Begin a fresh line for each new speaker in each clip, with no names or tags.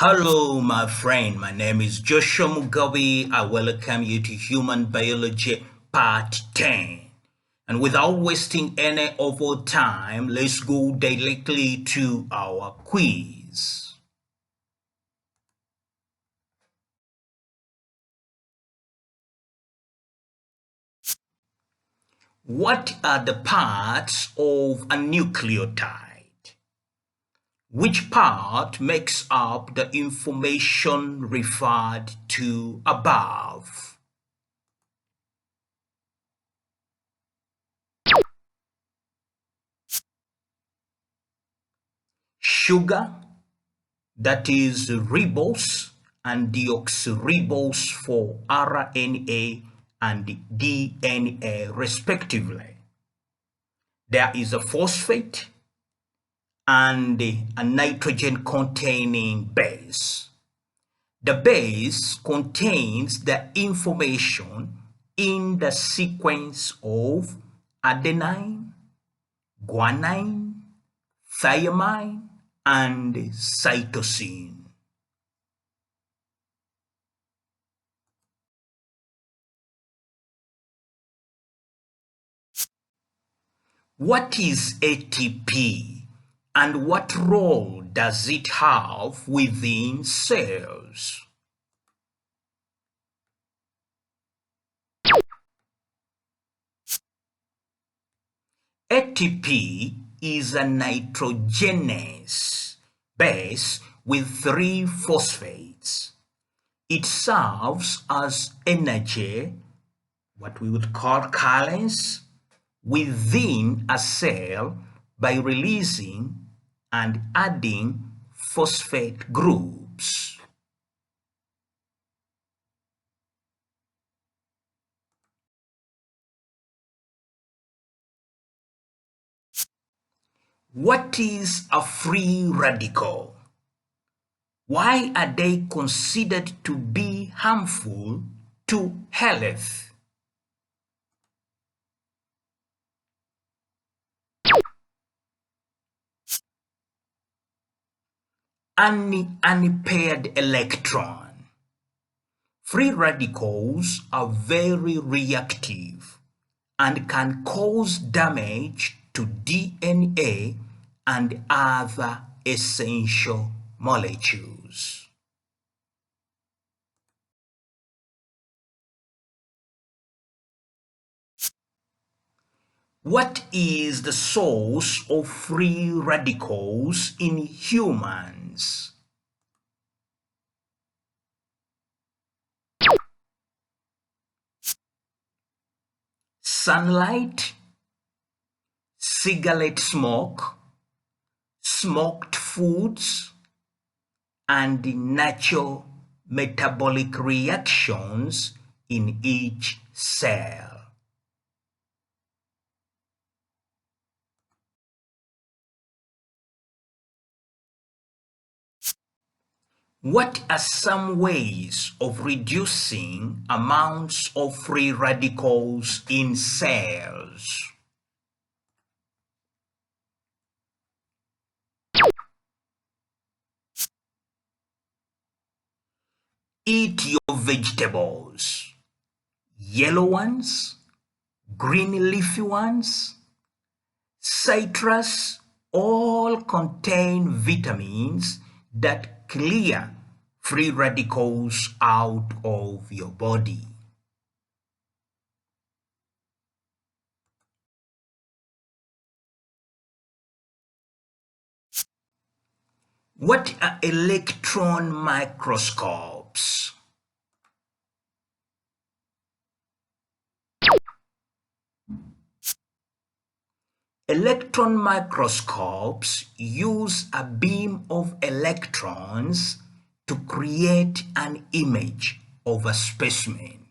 Hello, my friend. My name is Joshua Mugabi. I welcome you to Human Biology Part 10. And without wasting any of our time, let's go directly to our quiz. What are the parts of a nucleotide? Which part makes up the information referred to above? Sugar, that is ribose and deoxyribose for RNA and DNA respectively. There is a phosphate and a nitrogen-containing base. The base contains the information in the sequence of adenine, guanine, thymine, and cytosine. What is ATP and what role does it have within cells? ATP is a nitrogenase base with 3 phosphates. It serves as energy, what we would call currents, within a cell by releasing and adding phosphate groups. What is a free radical? Why are they considered to be harmful to health? Unpaired electron. Free radicals are very reactive and can cause damage to DNA and other essential molecules. What is the source of free radicals in humans? Sunlight, cigarette smoke, smoked foods, and the natural metabolic reactions in each cell. What are some ways of reducing amounts of free radicals in cells? Eat your vegetables, yellow ones, green leafy ones. Citrus all contain vitamins that clear free radicals out of your body. What are electron microscopes? Electron microscopes use a beam of electrons to create an image of a specimen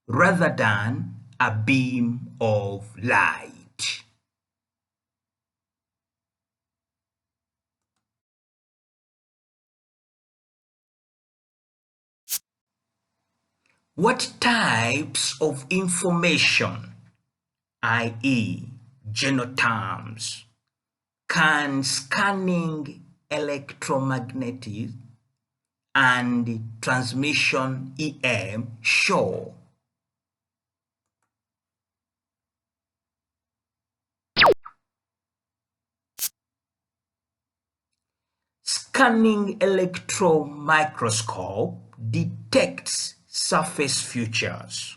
rather than a beam of light. What types of information, i.e., genotypes, can scanning electromagnetic and transmission EM show. Scanning electron microscope detects surface features.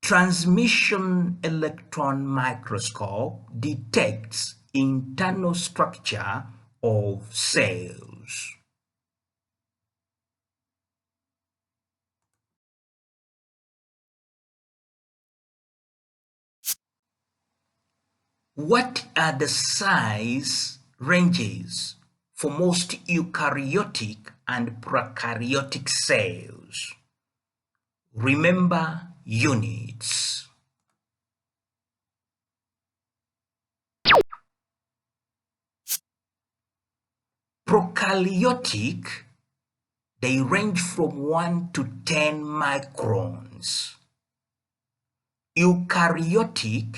Transmission electron microscope detects internal structure of cells. What are the size ranges for most eukaryotic and prokaryotic cells? Remember units. Prokaryotic, they range from 1 to 10 microns. Eukaryotic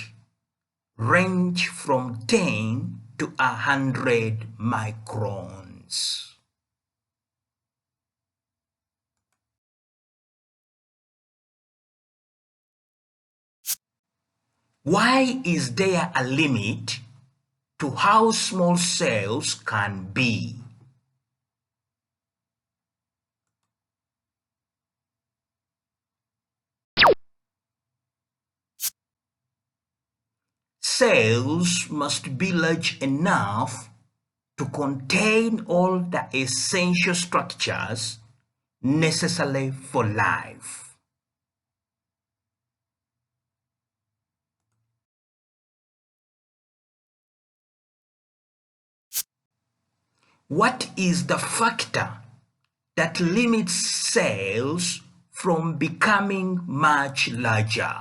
range from 10 to 100 microns. Why is there a limit to how small cells can be? Cells must be large enough to contain all the essential structures necessary for life. What is the factor that limits cells from becoming much larger?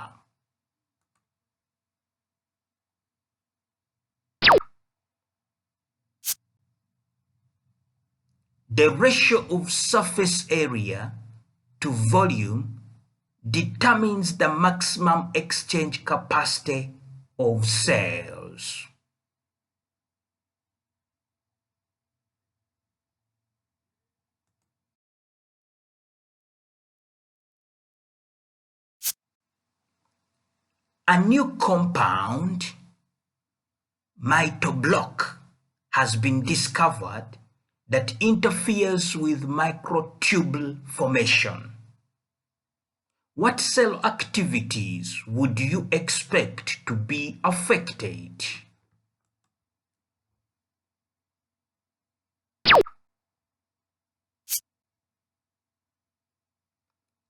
The ratio of surface area to volume determines the maximum exchange capacity of cells. A new compound, MITOBLOCK, has been discovered that interferes with microtubule formation. What cell activities would you expect to be affected?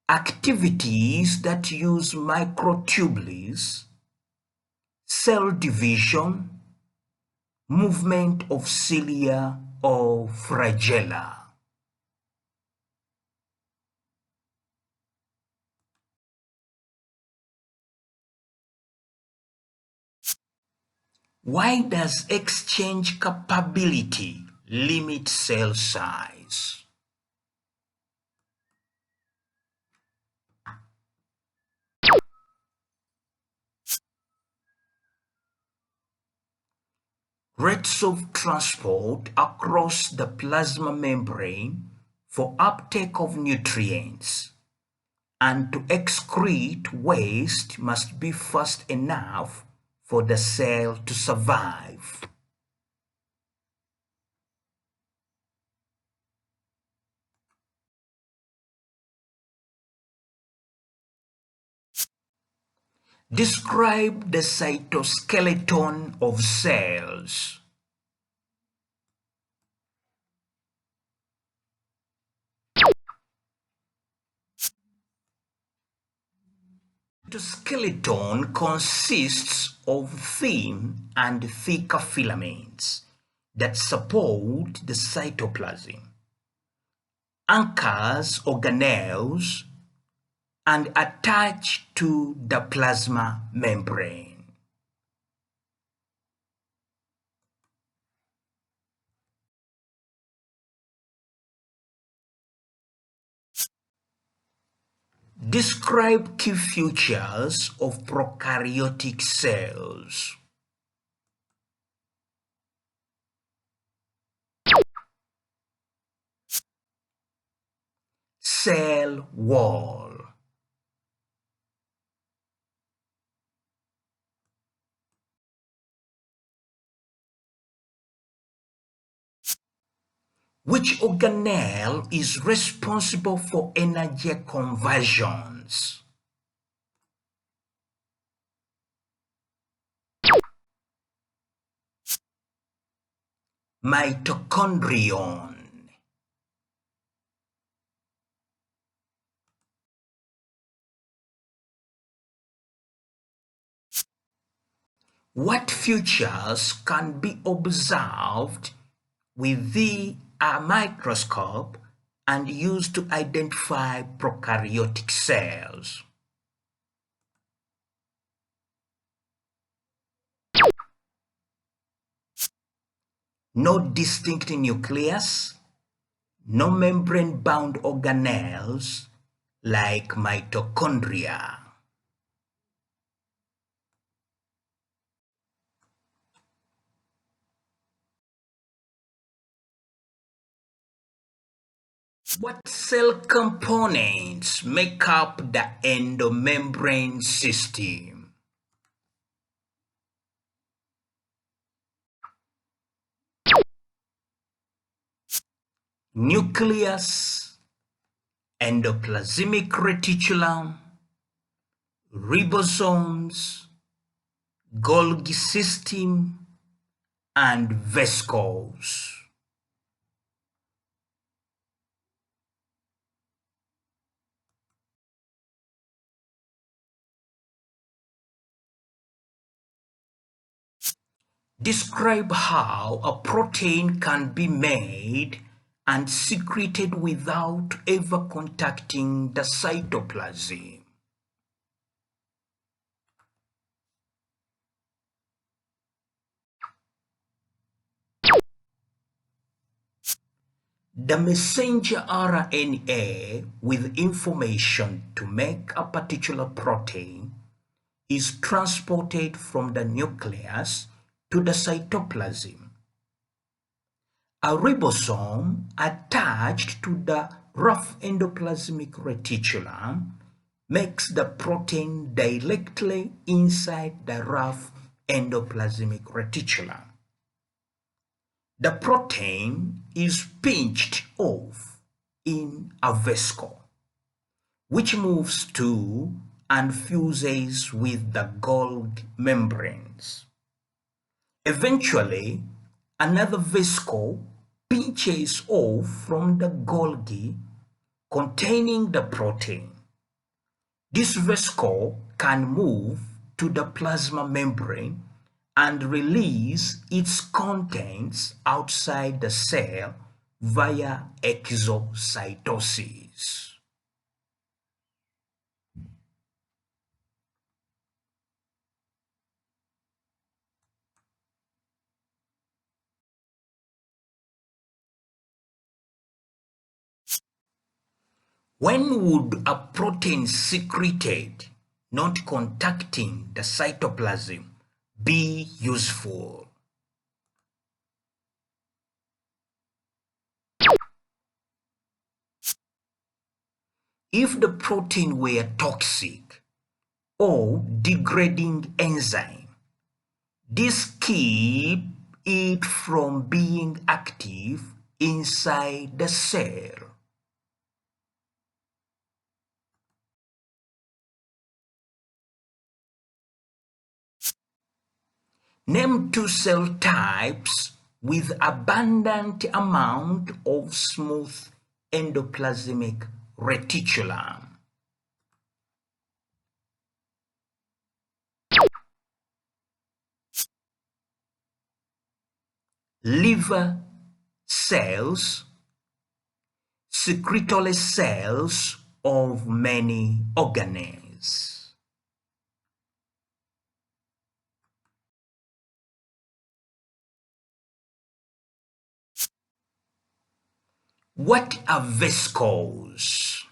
Activities that use microtubules, cell division, movement of cilia or flagella. Why does exchange capability limit cell size? Rates of transport across the plasma membrane for uptake of nutrients and to excrete waste must be fast enough for the cell to survive. Describe the cytoskeleton of cells. The skeleton consists of thin and thicker filaments that support the cytoplasm, anchors organelles, and attach to the plasma membrane. Describe key features of prokaryotic cells. cell wall. Which organelle is responsible for energy conversions? Mitochondrion. What features can be observed with the microscope and used to identify prokaryotic cells? No distinct nucleus, no membrane-bound organelles like mitochondria. What cell components make up the endomembrane system? Nucleus, endoplasmic reticulum, ribosomes, Golgi system, and vesicles. Describe how a protein can be made and secreted without ever contacting the cytoplasm. The messenger RNA with information to make a particular protein is transported from the nucleus to the cytoplasm. A ribosome attached to the rough endoplasmic reticulum makes the protein directly inside the rough endoplasmic reticulum. The protein is pinched off in a vesicle, which moves to and fuses with the Golgi membranes. Eventually, another vesicle pinches off from the Golgi containing the protein. This vesicle can move to the plasma membrane and release its contents outside the cell via exocytosis. When would a protein secreted, not contacting the cytoplasm, be useful? If the protein were toxic or degrading enzyme, this keep it from being active inside the cell. Name two cell types with abundant amount of smooth endoplasmic reticulum. Liver cells, secretory cells of many organelles. What are vesicles?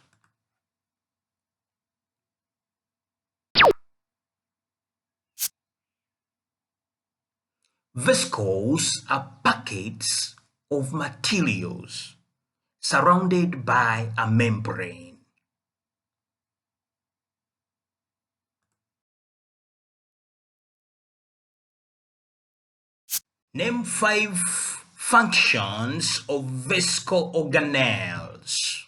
Vesicles are packets of materials surrounded by a membrane. Name 5 functions of vesicle organelles.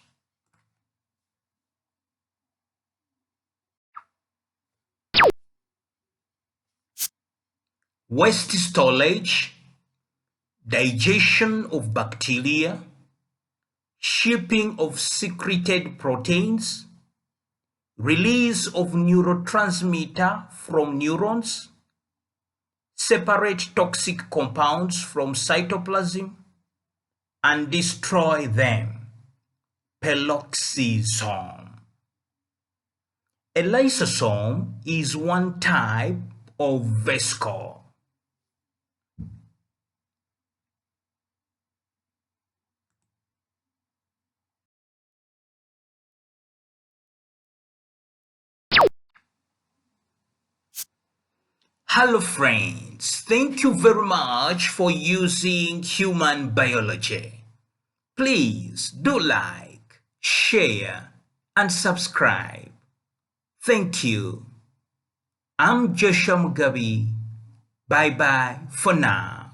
Waste storage, digestion of bacteria, shipping of secreted proteins, release of neurotransmitter from neurons, separate toxic compounds from cytoplasm, and destroy them. Peroxisome. A lysosome is one type of vesicle. Hello friends, thank you very much for using human biology. Please do like, share, and subscribe. Thank you. I'm Joshua Mugabi. Bye bye for now.